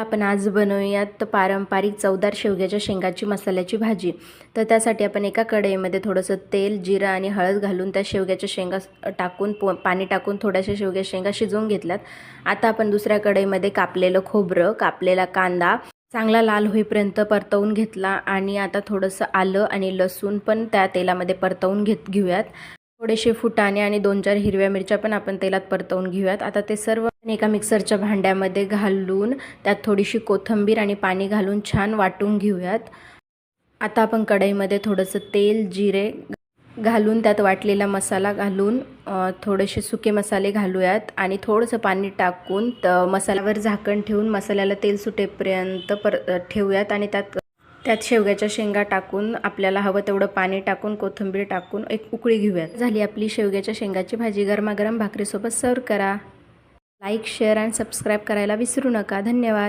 आपण आज बनवूयात पारंपरिक चवदार शेवग्याच्या शेंगाची मसाल्याची भाजी। तर त्यासाठी आपण एका कढईमध्ये थोडंसं तेल, जिरं आणि हळद घालून त्या शेवग्याच्या शेंगा टाकून पाणी टाकून थोड्याशा शेवग्याच्या शेंगा शिजवून घेतल्यात। आता आपण दुसऱ्या कढईमध्ये कापलेलं खोबरं, कापलेला कांदा चांगला लाल होईपर्यंत परतवून घेतला आणि आता थोडंसं आलं आणि लसूण पण त्या तेलामध्ये परतवून घेऊयात। थोडेसे फुटाणे आणि 2-4 हिरव्या मिरच्या पण आपण तेलात परतवून घेऊयात। आता ते सर्व एका मिक्सरच्या भांड्यामध्ये घालून त्यात थोडीशी कोथिंबीर आणि पाणी घालून छान वाटून घेऊयात। आता आपण कढईमध्ये थोडंसं तेल, जिरे घालून त्यात वाटलेला मसाला घालून थोडेसे सुके मसाले घालूयात आणि थोडंसं पाणी टाकून मसाल्यावर झाकण ठेवून मसाल्याला तेल सुटेपर्यंत ठेवूयात आणि त्यात शेवग्याच्या शेंगा टाकून आपल्याला हवं तेवढं पाणी टाकून कोथिंबीर टाकून एक उकळी घेऊयात। झाली आपली शेवग्याच्या शेंगाची भाजी। गरमागरम भाकरीसोबत सर्व करा। लाईक, शेअर आणि सबस्क्राईब करायला विसरू नका। धन्यवाद।